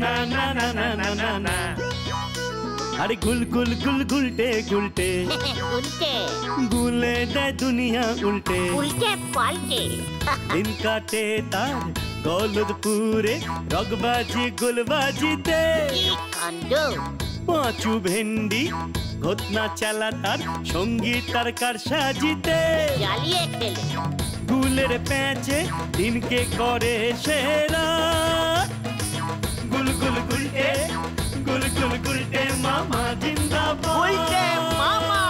না না না না না না না। আরে গুল গুল গুল গুলটে গুলটে উল্টে গুলে দেয় দুনিয়া উল্টে উল্টে পাল্টে দিন কাটে তার গলদপুরে রগবাজি গুলবাজিতে কি কাণ্ড! পাঁচু ভেন্ডি ঘটনা চালা তার সঙ্গীত তার কার সাজিতে জ্বালিয়ে খেলে গুলের প্যাঁচে দিনকে করে সেরা গুল গুল গুলটে গুল গুল গুলটে মামা জিন্দাবাদ উল্টে মামা।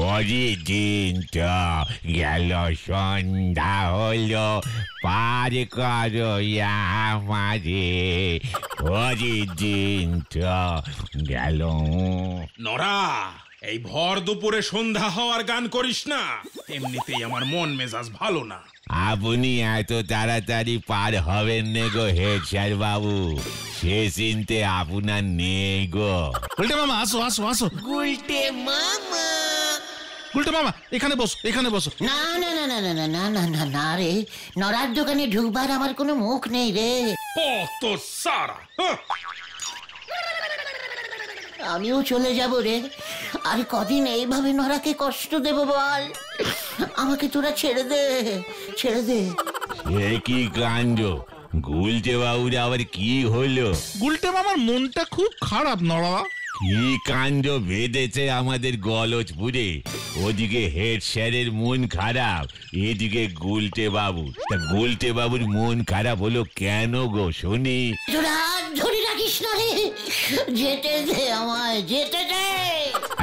ওরে দিনটা গেল, সন্ধ্যা হলো, পার করো আমারে। ওরে দিনটা গেল। নরা, এই ভর দুপুরে সন্ধ্যা হওয়ার গান করিস না, এমনিতেই আমার মন মেজাজ ভালো না। আপনি এত তাড়াতাড়ি পার হবেন নে গো হেড স্যার বাবু, সে চিনতে আপনার নেই গো। গুলটে মামা আসো আসো আসো। উল্টে মামা। গুলটে মামা এখানে বসো, এখানে বসো। না না না না না না না না না না রে, নড়ার দোকানে ঢুকবার আমার কোনো মুখ নেই রে। কত সারা! আমিও চলে যাব রে। আর কদিন এইভাবে নড়াকে কষ্ট দেব বল? আমাকে তোরা ছেড়ে দে, ছেড়ে দে। এ কি কাণ্ড, গুলটে বাবুর আবার কি হলো? গুলটে মামার মনটা খুব খারাপ নড়া। কি কাণ্ড বেঁধেছে আমাদের গলজপুরে। ওদিকে হেড স্যারের মন খারাপ, এদিকে গুলটে বাবু। তা গুলটে বাবুর মন খারাপ হলো কেন গো শুনি? তোরা ধরে রাখিস না রে, যেতে দে আমায়, যেতে দে।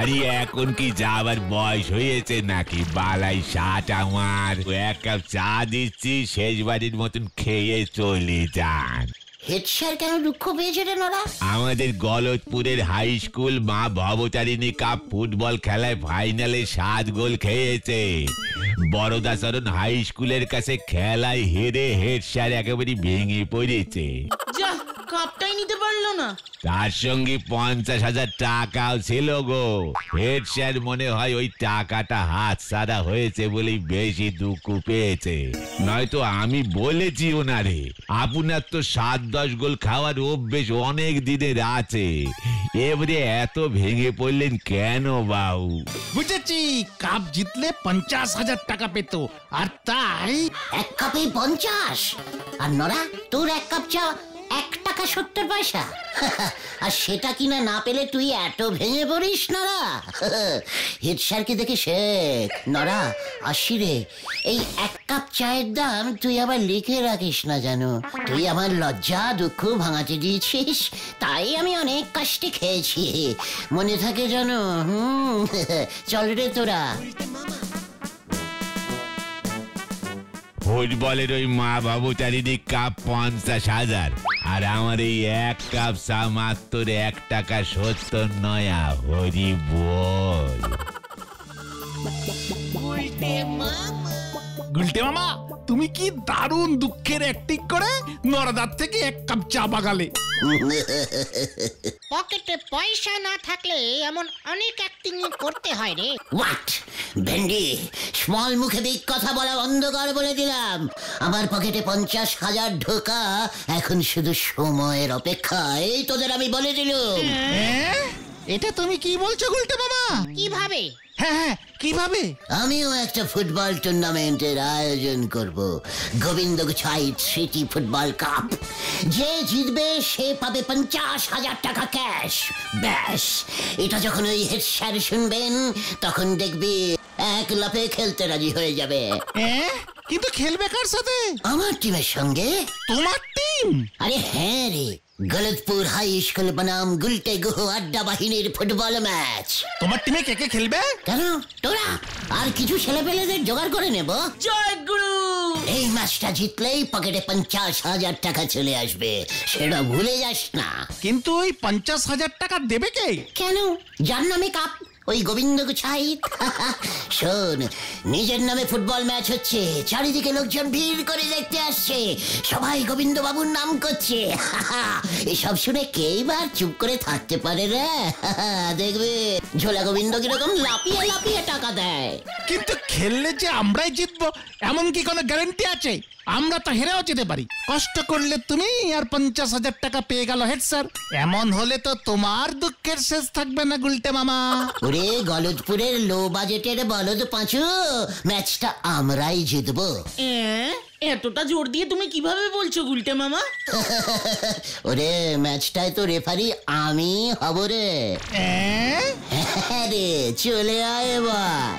আরে এখন কি যাবার বয়স হয়েছে নাকি? বালাই ষাট আমার। এক কাপ চা দিচ্ছি, শেষবারের মতন খেয়ে চলে যান। হেড স্যার কেন দুঃখ পেয়েছে রে নড়া? আমাদের গলতপুরের হাই স্কুল মা ভবতারিণী কাপ ফুটবল খেলায় ফাইনালে 7 গোল খেয়েছে। বড়দাচরণ হাই স্কুলের কাছে খেলায় হেরে হেড স্যার একেবারে ভেঙে পড়েছে। যা, কাপটাই নিতে পারলো না। তার সঙ্গে 50,000 টাকাও ছিল গো। হেড স্যার মনে হয় ওই টাকাটা হাত ছাড়া হয়েছে বলেই বেশি দুঃখ পেয়েছে। নয়তো আমি বলেছি ওনারে, আপনার তো 7-10 গোল খাওয়ার অভ্যেস অনেক দিনের আছে, এবারে এত ভেঙে পড়লেন কেন বাবু? বুঝেছি, কাপ জিতলে 50,000 টাকা পেত, আর তাই এক কাপে 50। আর নড়া, তোর এক কাপ চা 1 টাকা 70 পয়সা। আর সেটা কিনা না পেলে তুই এত ভেঙে পড়িস নড়া? হেড স্যারকে দেখে শেখ। নড়া আসি রে, এই 1 কাপ চায়ের দাম তুই আবার লিখে রাখিস না জানো। তুই আমার লজ্জা দুঃখ ভাঙাতে দিয়েছিস, তাই আমি অনেক কষ্টে খেয়েছি, মনে থাকে জানো। চল রে তোরা। ফুটবলের ওই মা ভবতারিণী কাপ 50,000, আর আমার এই 1 কাপ চা মাত্র 1 টাকা 70 নয়া। হরি বল। গুলটে মামা, তুমি কি দারুণ দুঃখের অ্যাক্টিং করে নড়াদার থেকে 1 কাপ চা বাগালে। পকেটে পয়সা না থাকলে এমন অনেক অ্যাক্টিং করতে হয় রে। হোয়াট ভেন্ডি, স্মল মুখে বিগ কথা বলা বন্ধ কর বলে দিলাম। আমার পকেটে 50,000 ঢোকা, এখন শুধু সময়ের অপেক্ষায়। তোদের আমি বলে দিলুম। এটা তুমি কি বলছো গুলটে মামা? কিভাবে? হ্যাঁ হ্যাঁ, কিভাবে? আমিও একটা ফুটবল টুর্নামেন্টের আয়োজন করব, গোবিন্দ গুছাইট সিটি ফুটবল কাপ। যে জিতবে সে পাবে 50,000 টাকা ক্যাশ। ব্যাস, এটা যখন ওই হেড স্যার শুনবেন, তখন দেখবি এক লাফে খেলতে রাজি হয়ে যাবে। কিন্তু খেলবে কার সাথে? আমার টিমের সঙ্গে। তোমার টিম? আরে হ্যাঁ রে, গলতপুর হাই স্কুল বনাম গুলটে গুহ আড্ডা বাহিনীর ফুটবল ম্যাচ। তোমার টিমে কে কে খেলবে? কেন, তোরা আর কিছু ছেলেপেলেদের জোগাড় করে নেব। জয় গুরু। এই ম্যাচটা জিতলেই পকেটে 50,000 টাকা চলে আসবে, সেটা ভুলে যাস না। কিন্তু ওই 50,000 টাকা দেবে কে? কেন, যার নামে কাপ ওই গোবিন্দ গুছাইত। শোন, নিজের নামে ফুটবল ম্যাচ হচ্ছে, চারিদিকে লোকজন ভিড় করে দেখতে আসছে, সবাই গোবিন্দ বাবুর নাম করছে। এসব শুনে কে এবার চুপ করে থাকতে পারে রে? দেখবে ঝোলা গোবিন্দ কিরকম লাপিয়ে লাপিয়ে টাকা দেয়। কিন্তু খেললে যে আমরাই জিতবো এমন কি কোনো গ্যারান্টি আছে? আমরা তো হেরেও যেতে পারি। কষ্ট করলে তুমি আর 50,000 টাকা পেয়ে গেল হেড স্যার। এমন হলে তো তোমার দুঃখের শেষ থাকবে না গুলটে মামা। ওরে গলদপুরের লো বাজেটের বলদ পাঁচু, ম্যাচটা আমরাই জিতবো। এতটা জোর দিয়ে তুমি কিভাবে বলছো গুলটে মামা? ওরে ম্যাচটায় তো রেফারি আমি হব রে। হ্যাঁ রে, চলে আয় এবার।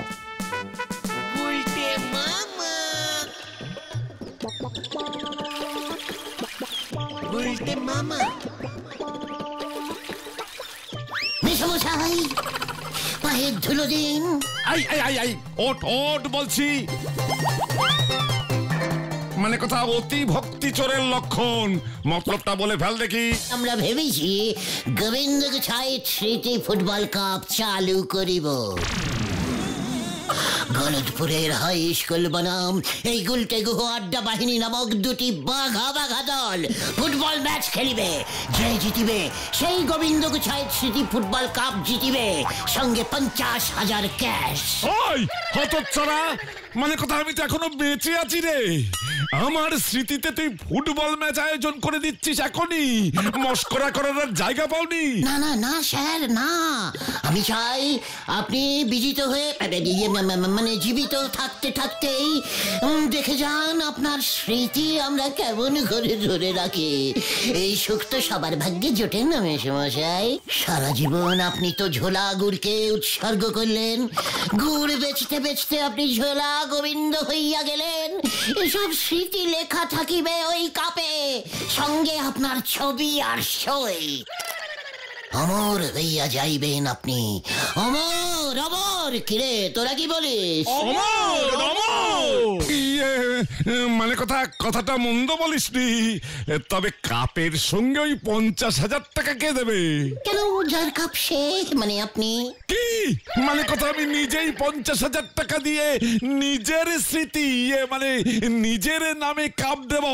গুলটে মামা, গুলটে মামা। মেশামশাই, পায়ের ধুলো দিন। আই আই আই আই, ওট ওট বলছি। মানে কথা অতি ভক্তি চোরের লক্ষণ, মতলবটা বলে ফেল দেখি। আমরা ভেবেছি গোবিন্দ গুছাইত স্মৃতি ফুটবল কাপ চালু করিব। গলদপুরের হাই স্কুল বনাম এই গুলটে গুহ আড্ডা বাহিনী নামক দুটি বাঘা বাঘা দল ফুটবল ম্যাচ খেলিবে। যে জিতিবে সেই গোবিন্দ গুছাইত স্মৃতি ফুটবল কাপ জিতিবে, সঙ্গে 50,000 ক্যাশ। ওই হতচ্ছাড়া, মানে কথা আমি তো এখনো বেঁচে আছি রে। আমার স্মৃতিতে তুই ফুটবল ম্যাচ আয়োজন করে দিচ্ছিস এখনই? মস্করা করার জায়গা পাওনি? না না না স্যার, না। আমি চাই আপনি বিজিত হয়ে মানে জীবিত থাকতে থাকতেই দেখে যান আপনার স্মৃতি আমরা কেমন করে ধরে রাখি। এই সুখ তো সবার ভাগ্যে জোটে না মেশামশাই। সারা জীবন আপনি তো ঝোলা গুড়কে উৎসর্গ করলেন, গুড় বেচতে বেচতে আপনি ঝোলা গোবিন্দ হইয়া গেলেন। এসব স্মৃতি লেখা থাকিবে ওই কাপে, সঙ্গে আপনার ছবি আর সই। অমর হইয়া যাইবেন আপনি, অমর অমর। কিরে তোরা কি বলিস? মানে কথাটা মন্দ বলিসনি, তবে কাপের সঙ্গে ওই 50,000 টাকা কে দেবে? কেন, যার কাপ সে মানে আপনি? কি মানে কথা, আমি নিজেই 50,000 টাকা দিয়ে নিজের স্মৃতি মানে নিজের নামে কাপ দেব?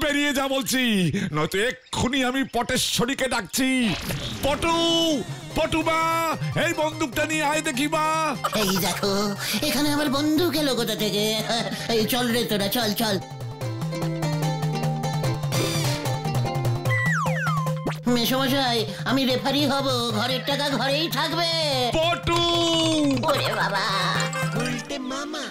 বেরিয়ে যা বলছি, নয়তো এক্ষুনি আমি পটেশ্বরীকে ডাকছি। পটু, পটুমা, এই বন্দুকটা নিয়ে আয় দেখি মা। এই দেখো, এখানে আমার বন্দুক এলো কোথা থেকে? এই চল রে তোরা, চল চল। মেশামশাই, আমি রেফারি হব, ঘরের টাকা ঘরেই থাকবে। পটু, ওরে বাবা। গুলটে মামা,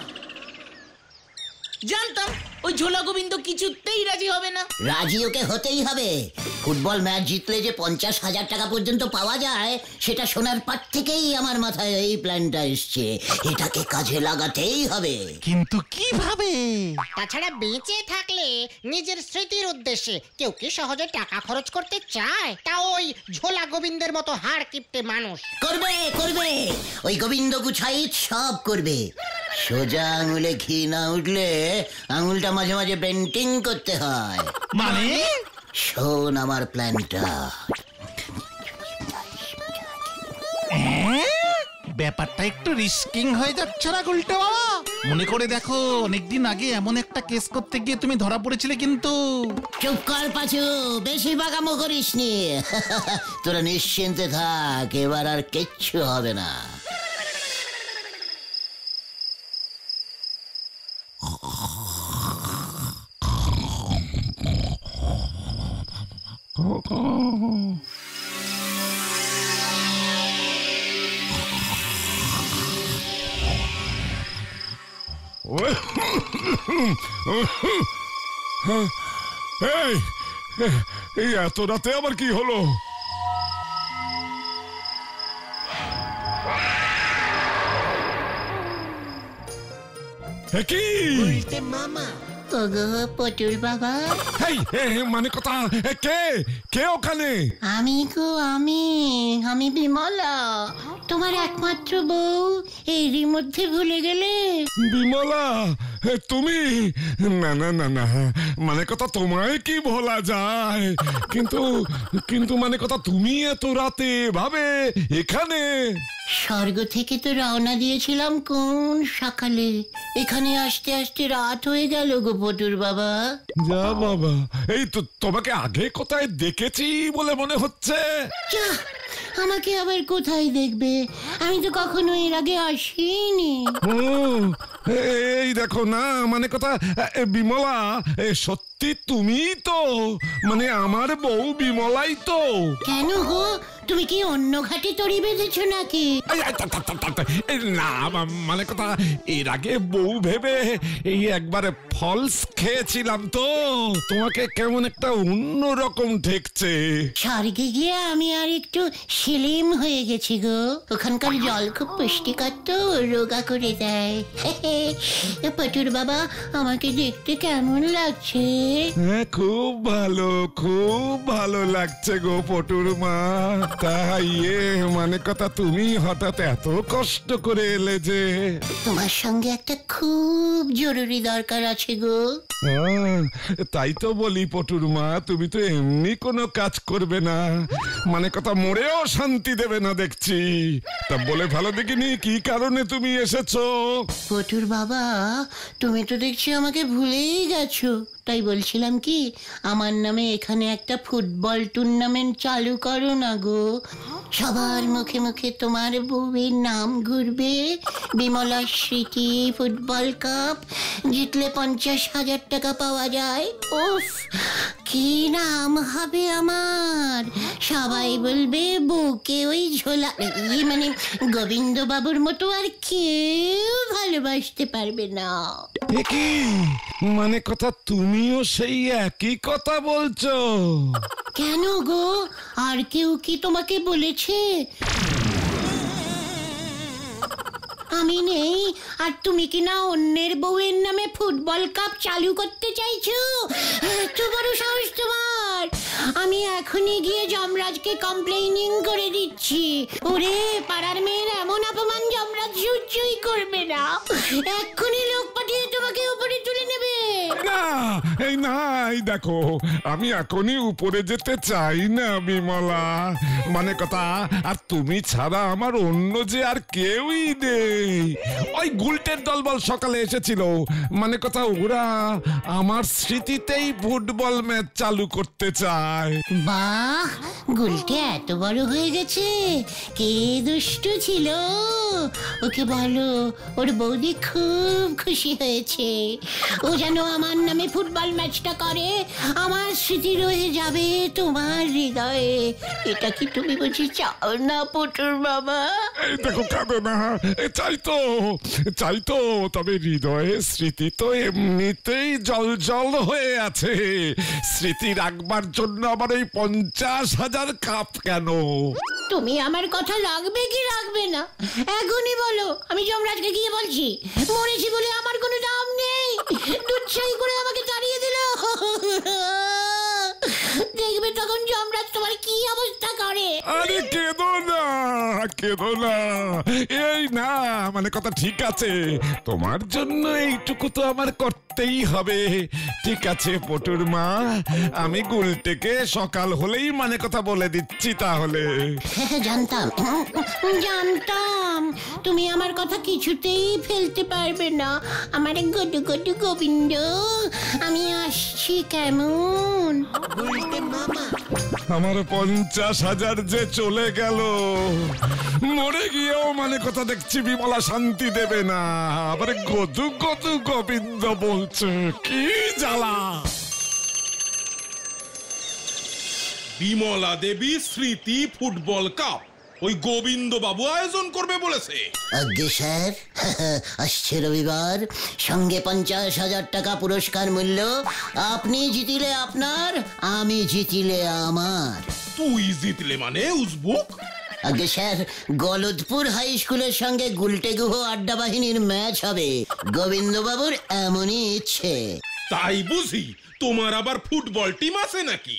জানতাম ওই ঝোলা গোবিন্দ কিছুতেই রাজি হবে না। রাজি ওকে হতেই হবে। ফুটবল ম্যাচ জিতলে যে 50,000 টাকা পর্যন্ত পাওয়া যায়, সেটা শোনার পর থেকেই আমার মাথায় এই প্ল্যানটা এসছে। এটাকে কাজে লাগাতেই হবে। কিন্তু কিভাবে? তাছাড়া বেঁচে থাকলে নিজের স্মৃতির উদ্দেশ্যে কেউ কি সহজে টাকা খরচ করতে চায়? তা ওই ঝোলা গোবিন্দের মতো হাড় কিপটে মানুষ। করবে করবে, ওই গোবিন্দ গুছাইত সব করবে। সোজা আঙুলে ঘি না উঠলে আঙুলটা মাঝে মাঝে বেন্টিং করতে হয়। মানে শোন আমার প্ল্যানটা। ব্যাপারটা একটু রিস্কিং হয়ে যাচ্ছে না গুলটে বাবা? মনে করে দেখো, অনেকদিন আগে এমন একটা কেস করতে গিয়ে তুমি ধরা পড়েছিলে কিন্তু। চুপ কর পাচু, বেশি বাগামো করিস নি। তোরা নিশ্চিন্তে থাক, এবার আর কিচ্ছু হবে না। এই এত রাতে আবার কি হলো? কি গুলটে মামা, ওগো পটুর বাবা। মানে কথা, কে কে ওখানে? আমি গো, আমি বিমলা। তোমার একমাত্র বউ এরই মধ্যে ভুলে গেলে? বিমলা, তুমি? না না না না, মানে কথা তোমায় কি ভোলা যায়, কিন্তু কিন্তু মানে কথা তুমি এত রাতে ভাবে এখানে? স্বর্গ থেকে তো রওনা দিয়েছিলাম কোন সকালে, এখানে আসতে আসতে রাত হয়ে গেল গো পটুর বাবা। যা বাবা, এই তো তোমাকে আগে কোথায় দেখেছি বলে মনে হচ্ছে। যা, আমাকে আবার কোথায় দেখবে, আমি তো কখনো এর আগে আসিনি। ও, এই দেখো না, মানে কথা বিমলা, সত্যি তুমি তো, মানে আমার বউ বিমলাই তো। কেন গো, তুমি কি অন্য ঘাটে তড়ি বেঁধেছো নাকি? না, মানে কথা এর আগে বউ ভেবে এই একবারে ফলস খেয়েছিলাম তো, তোমাকে কেমন একটা অন্য রকম ঠেকছে। স্বর্গে গিয়ে আমি আর একটু সিলিম হয়ে গেছি গো, ওখানকার জল খুব পুষ্টিকর তো, রোগা করে দেয়। পটুর বাবা, আমাকে দেখতে কেমন লাগছে? হ্যাঁ, খুব ভালো লাগছে গো পটুর মা। তাই মানে কথা তুমি হঠাৎ এত কষ্ট করে এলে যে? তোমার সঙ্গে একটা খুব জরুরি দরকার আছে গো। তাই তো বলি পটুর মা, তুমি তো এমনি কোনো কাজ করবে না, মানে কথা মরেও শান্তি দেবে না দেখছি। তা বলে ভালো দেখিনি কি কারণে তুমি এসেছো? পটুর বাবা, তুমি তো দেখছি আমাকে ভুলেই গেছো। তাই বলছিলাম কি, আমার নামে এখানে একটা ফুটবল টুর্নামেন্ট চালু করো না গো। সবার মুখে মুখে তোমার বউয়ের নাম ঘুরবে, বিমলা স্মৃতি ফুটবল কাপ, জিতলে 50,000 টাকা পাওয়া যায়। উফ, কি নাম হবে আমার! সবাই বলবে বউকে ওই ঝোলা, মানে গোবিন্দ বাবুর মতো আর কেউ ভালোবাসতে পারবে না। কি মানে কথা, তুমিও সেই একই কথা বলছো? কেন গো, আর কেউ কি তোমাকে বলেছে আমি নেই আর তুমি কি না অন্যের বউয়ের নামে ফুটবল কাপ চালু করতে চাইছো? এত বড় সাহস তোমার! আমি এখনই গিয়ে যমরাজকে কমপ্লেইনিং করে দিচ্ছি। ওরে, পাড়ার মেয়ের এমন অপমান যমরাজ সহ্যই করবে না, এক্ষুনি লোক পাঠিয়ে তোমাকে উপরে তুলে নেবে। না, এই দেখো, আমি এখনই উপরে যেতে চাই না বিমলা, মানে কথা, আর তুমি ছাড়া আমার অন্য যে আর কেউই নেই। ওই গুলটের দলবল সকালে এসেছিল, মানে কথা ওরা আমার স্মৃতিতেই ফুটবল ম্যাচ চালু করতে চায়। বাহ, গুলটে এত বড় হয়ে গেছে, কে দুষ্টু ছিল, ওকে বলো ওর বৌদি খুব খুশি হয়েছে, ও যেন আমার নামে ফুটবল ম্যাচটা করে, আমার স্মৃতি রয়ে যাবে তোমার হৃদয়ে। এটা কি তুমি বুঝি চাও না পটুর বাবা? এই দেখো, কাঁদো না, চাই তো, তবে হৃদয়ে স্মৃতি তো এমনিতেই জল জল হয়ে আছে, স্মৃতি রাখবার জন্য আবার এই 50,000 কাপ কেন? তুমি আমার কথা রাখবে কি রাখবে না এখনই বলো, আমি যমরাজকে গিয়ে বলছি মরেছি বলে আমার কোনো দাম নেই, দুচ্ছাই করে আমাকে তাড়িয়ে দিল। দেখবে তখন যমরাজ তোমার কি অবস্থা করে। আরে কেঁদো না, এই না, মানে কথা ঠিক আছে, তোমার জন্য এইটুকু তো আমার করতেই হবে। ঠিক আছে পটুর মা, আমি গুলটেকে সকাল হলেই মানে কথা বলে দিচ্ছি তাহলে। জানতাম তুমি আমার কথা কিছুতেই ফেলতে পারবে না, আমার গডু গডু গোবিন্দ। আমি আসছি কেমন? আমার 50,000 যে চলে গেল, মরে গিয়েও মানে কথা দেখছি বিমলা শান্তি দেবে না, আবার গদু গদু গোবিন্দ বলছে, কি জ্বালা। বিমলা দেবী স্মৃতি ফুটবল কাপ ওই গোবিন্দ বাবু আয়োজন করবে বলেছে। আজ্ঞে স্যার, আসছে রবিবার, সঙ্গে 50,000 টাকা পুরস্কার মূল্য। আপনি জিতিলে আপনার, আমি জিতিলে আমার। তুই জিতলে মানে উজবুক? আগে স্যার, গলদপুর হাই স্কুলের সঙ্গে গুলটে গুহ আড্ডা বাহিনীর ম্যাচ হবে, গোবিন্দবাবুর এমনই ইচ্ছে। তাই বুঝি তোমার আবার ফুটবল টিম আছে নাকি?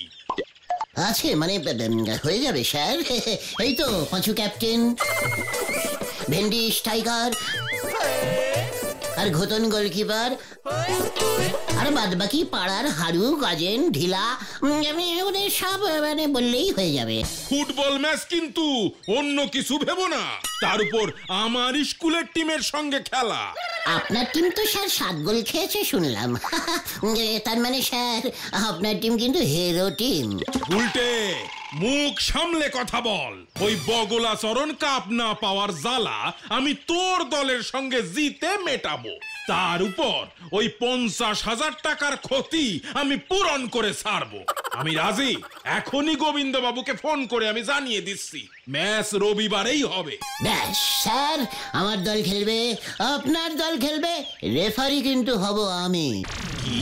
আছে মানে হয়ে যাবে স্যার। এই তো পাঁচু ক্যাপ্টেন, ভেন্ডি স্ট্রাইকার, আর ঘোতন গোলকিপার, আর বাদ বাকি পাড়ার হারু, গাজেন, ঢিলা, ওদের সব মানে বললেই হয়ে যাবে। ফুটবল ম্যাচ কিন্তু অন্য কিছু ভেবো না, তার উপর আমার স্কুলের টিমের সঙ্গে খেলা। আপনার টিম তো স্যার 7 গোল খেয়েছে শুনলাম। তার মানে স্যার আপনার টিম কিন্তু হিরো টিম। উল্টে মুখ সামলে কথা বল। ওই বগলাচরণ কাপ না পাওয়ার জ্বালা আমি তোর দলের সঙ্গে জিতে মেটাবো, তার উপর ওই 50,000 টাকার ক্ষতি আমি পূরণ করে ছাড়বো। আমি রাজি। এখনই গোবিন্দ বাবুকে ফোন করে আমি জানিয়ে দিচ্ছি ম্যাচ রবিবারেই হবে। ব্যাস স্যার, আমার দল খেলবে, আপনার দল খেলবে, রেফারি কিন্তু হব আমি। কি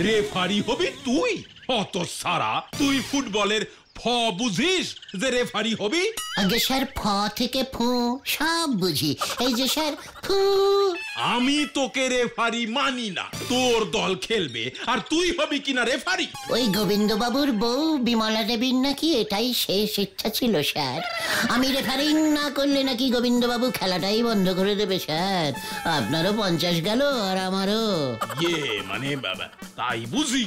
রেফারি হবি তুই? অত সারা তুই ফুটবলের ফ বুঝিস যে রেফারি হবি? আগে স্যার ফ থেকে ফু সব বুঝি। এই যে স্যার ফু। আমি তোকে রেফারি মানি না। তোর দল খেলবে আর তুই হবি কিনা রেফারি? ওই গোবিন্দবাবুর বউ বিমলা দেবীর নাকি এটাই শেষ ইচ্ছা ছিল স্যার। আমি রেফারিং না করলে নাকি গোবিন্দবাবু খেলাটাই বন্ধ করে দেবে স্যার। আপনারও 50 গেল আর আমারও। মানে বাবা তাই বুঝি।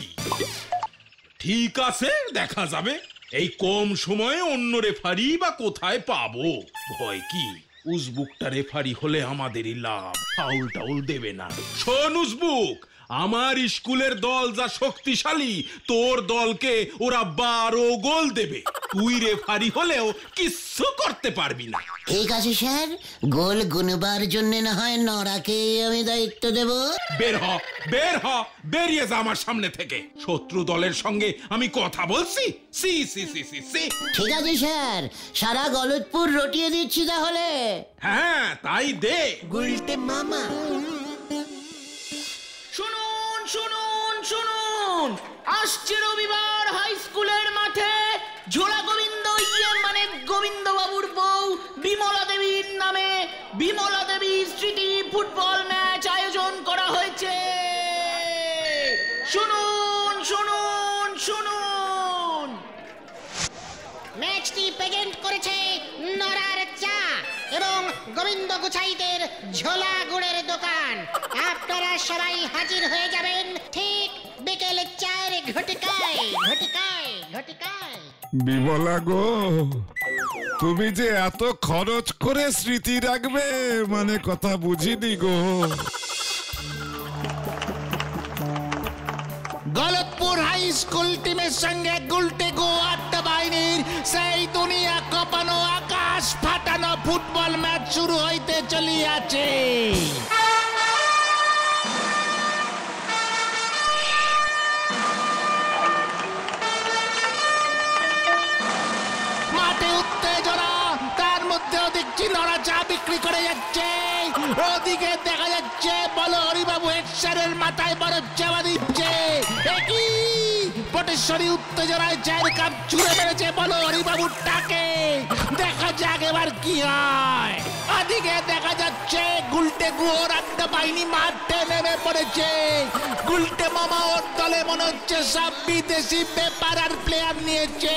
ঠিক আছে, দেখা যাবে। এই কম সময়ে অন্য রেফারি বা কোথায় পাবো? ভয় কি, উজবুকটা রেফারি হলে আমাদেরই লাভ, ফাউল টাউল দেবে না। শোন উজবুক, আমার স্কুলের দল যা শক্তিশালী, তোর দলকে ওরা 12 গোল দেবে। তুই রেফারি হলেও কিচ্ছু করতে পারবি না। ঠিক আছে স্যার, গোল গুনবার জন্য না হয় নড়াকে আমি দায়িত্ব দেব। বের হ, বেরিয়ে যা আমার সামনে থেকে। শত্রু দলের সঙ্গে আমি কথা বলছি? C C C C C. ঠিক আছে স্যার, সারা গলতপুর রটিয়ে দিচ্ছি তাহলে। হ্যাঁ তাই দে। গুলটে মামা। শুনুন শুনুন শুনুন, আসছে রবিবার হাই স্কুলের মাঠে ঝোলা গোবিন্দ মানে গোবিন্দ বাবুর বউ বিমলা দেবীর নামে বিমলা দেবী স্মৃতি ফুটবল ম্যাচ আয়োজন করা হয়েছে। শুনুন শুনুন শুনুন। ম্যাচটি প্রেজেন্ট করেছে নরার চা এবং গোবিন্দ গুছাইদের ঝোলা গুড়ের দোকান। আপনারা সবাই হাজির হয়ে যাবেন ঠিক বিকেল 4 ঘটিকায়। বিমলা গো, তুমি যে এত খরচ করে স্মৃতি রাখবে মানে কথা বুঝিনি গো। গলতপুর হাই স্কুল টিমের সঙ্গে গুলটে গো আড্ডা বাহিনীর সেই দুনিয়া কাঁপানো আকাশ ফাটানো ফুটবল ম্যাচ শুরু হইতে চলিয়াছে। মাঠে উত্তেজনা, তার মধ্যেও দেখছি নড়া চা বিক্রি করে যাচ্ছে। ওদিকে দেখা যাচ্ছে বলো হরিবাবু হেড স্যারের মাথায় বরফ চাপা দিচ্ছে। একই পটেশ্বরী উত্তেজনায় 4 কাপ ছুঁড়ে মেরেছে বলো হরিবাবুর টাকে। দেখা যাক এবার কি হয়। ওদিকে দেখা যাচ্ছে গুলটে গুয়োর আড্ডা বাহিনী মাঠে নেমে পড়েছে। গুলটে মামা ওর দলে মনে হচ্ছে সব বিদেশি ব্যাপার আর প্লেয়ার নিয়েছে।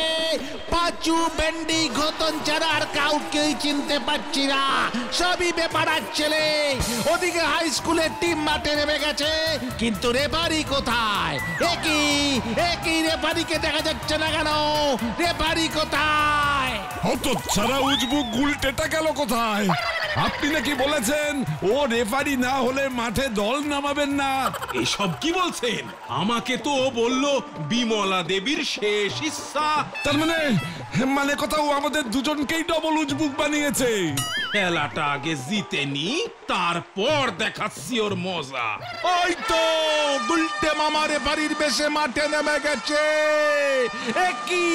পাঁচু, ভেন্ডি, ঘোতন ছাড়া আর কাউকেই চিনতে পারছি না, সবই ব্যাপার আর ছেলে। ওদিকে হাই স্কুলের টিম মাঠে নেমে গেছে, কিন্তু রেফারি কোথায়? একই রেফারিকে দেখা যাচ্ছে না কেন? রেফারি কোথায়? হতচ্ছাড়া উজবুক, গুলটেটা গেল কোথায়? আপনি নাকি বলেছেন ও রেফারি না হলে মাঠে দল নামাবেন না। এসব কি বলছেন? আমাকে তো বললো বিমলা দেবীর শেষ ইচ্ছা। তার মানে কোথাও আমাদের দুজনকেই ডবল উজবুক বানিয়েছে। খেলাটা আগে জিতে নি, তারপর দেখাচ্ছি ওর মজা। ওই তো গুলটে মামা রেফারির বেশে মাঠে নেমে গেছে। একই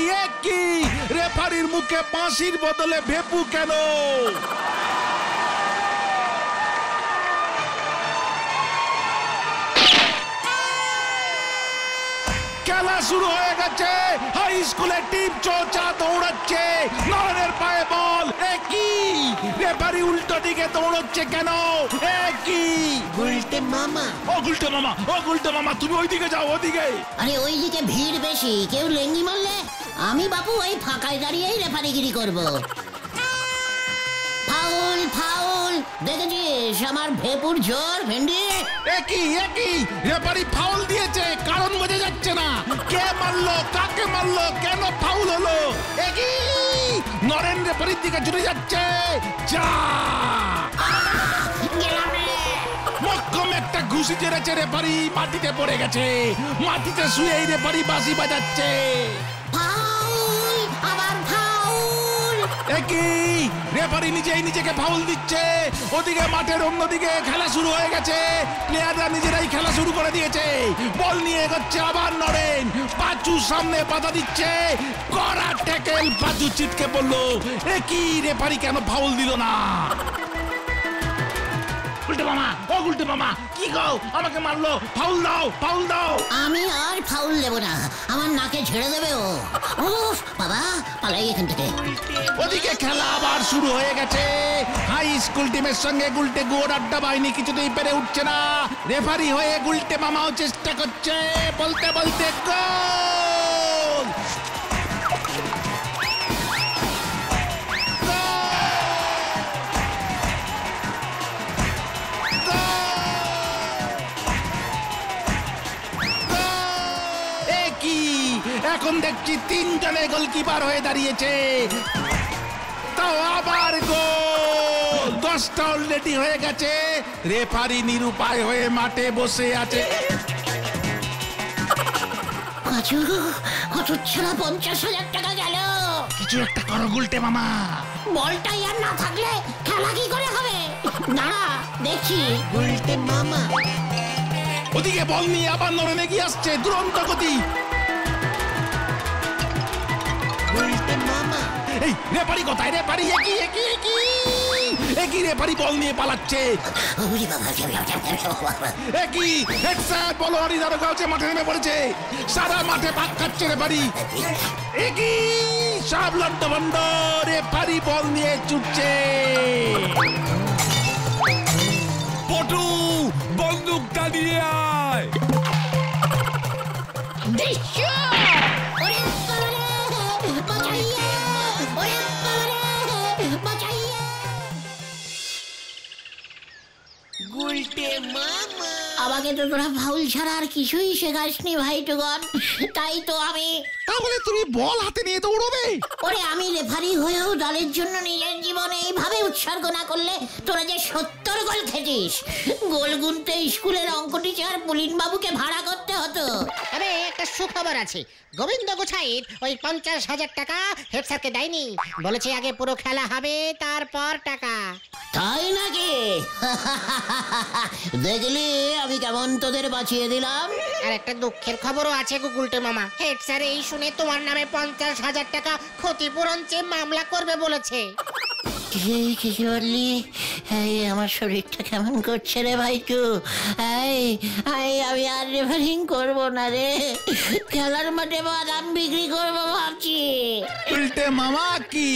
রেফারির মুখে বাঁশির বদলে ভেপু কেন? খেলা শুরু হয়ে গেছে। হাই স্কুলের টিম চৌচা দৌড়াচ্ছে, নরের পায়ে বল। একই রেফারি উল্টো দিকে দৌড়চ্ছে কেন? একই গুলটে মামা। ও গুলটে মামা তুমি ওইদিকে যাও, ওদিকে। আরে ওইদিকে ভিড় বেশি, কেউ লেঙ্গি মারলে আমি বাপু ওই ফাঁকায় দাঁড়িয়েই রেফারিগিরি করব। ফাউল ফাউল, দেখেছিস আমার ভেপুর জোর ভেন্ডি? একই রেফারি ফাউল দিয়েছে, কারণ বোঝা যাচ্ছে না। কে মারলো, কাকে মারলো, কেন ফাউল হলো? একই নরেন রেফারির দিকে ছুটে যাচ্ছে। যা মক্কম একটা ঘুষি চেড়েছে রেফারি, মাটিতে পড়ে গেছে। মাটিতে শুয়েই রেফারি বাঁশি বাজাচ্ছে। ফাউল, আবার ফাউল। একই রেফারি নিজেকে ফাউল দিচ্ছে। ওদিকে মাঠের অন্যদিকে খেলা শুরু হয়ে গেছে। প্লেয়াররা নিজেরাই খেলা শুরু করে দিয়েছে। বল নিয়ে এগোচ্ছে আবার নরেন। পাঁচু সামনে বাধা দিচ্ছে। কড়া ট্যাকেল, পাঁচু ছিটকে পড়লো। একই রেফারি কেন ফাউল দিল না? গুলটে মামা, ও গুলটে মামা, কি গো আমাকে মারলো? ফাউল দাও, ফাউল দাও। আমি আর ফাউল দেব না, আমার নাকে ঝেড়ে দেবে ও। উফ বাবা, পালাই এখান থেকে। ওদিকে খেলা আবার শুরু হয়ে গেছে। হাই স্কুল টিমের সঙ্গে গুলটে গুড় আড্ডা বাহিনী কিছুতেই পেরে উঠছে না। রেফারি হয়ে গুলটে মামাও চেষ্টা করছে, বলতে বলতে গোল। এখন দেখছি তিনজনে গোলকিপার হয়ে দাঁড়িয়েছে। তাও আবার গোল। 10টা অলরেডি হয়ে গেছে। রেফারি নিরুপায় হয়ে মাঠে বসে আছে। হতচ্ছাড়া 50,000 টাকা গেল। কিছু একটা করো গুলটে মামা। বলটাই আর না থাকলে খেলা কি করে হবে? দাঁড়া দেখছি। উল্টে মামা। ওদিকে বল নিয়ে আবার নরেন এগিয়ে আসছে দুরন্ত গতি। এই রেফারি কোথায়? রেফারি একই রেফারি বল নিয়ে পালাচ্ছে। একই হেড স্যার বলোয়ারি দারোগা হচ্ছে, মাঠে নেমে পড়েছে। সারা মাঠে পাক খাচ্ছে রেফারি। একই সব লন্ডভন্ড, রেফারি বল নিয়ে ছুটছে। পটু বন্দুকটা নিয়ে আয়। আমাকে তো তোরা ফাউল ছাড়া আর কিছুই শেখাসনি ভাইটুগন, তাই তো আমি। তাহলে তুমি বল হাতে নিয়ে দৌড়বে? ওরে আমি রেফারি হয়েও দলের জন্য নিজের জীবনে এইভাবে উৎসর্গ না করলে তোরা যে 70 গোল খেটিস। গোল গুনতে স্কুলের অঙ্ক টিচার পুলিন বাবুকে ভাড়া করতে হতো। তবে একটা সুখবর আছে, গোবিন্দ গোছাইত ওই 50,000 টাকা হেড স্যারকে দেয়নি। বলেছে আগে পুরো খেলা হবে, তারপর টাকা। তাই নাকি? দেখলি আমি কেমন তোদের বাঁচিয়ে দিলাম। আর একটা দুঃখের খবরও আছে গুলটে মামা, হেড স্যার এই শুনে তোমার নামে 50,000 টাকা ক্ষতিপূরণ চেয়ে মামলা করবে বলেছে। কি বললি? আমার শরীরটা কেমন করছে রে ভাইটু। আমি আর রেফারিং করবো না রে, খেলার মাঠে বাদাম বিক্রি করবো ভাবছি। উল্টে মামা কি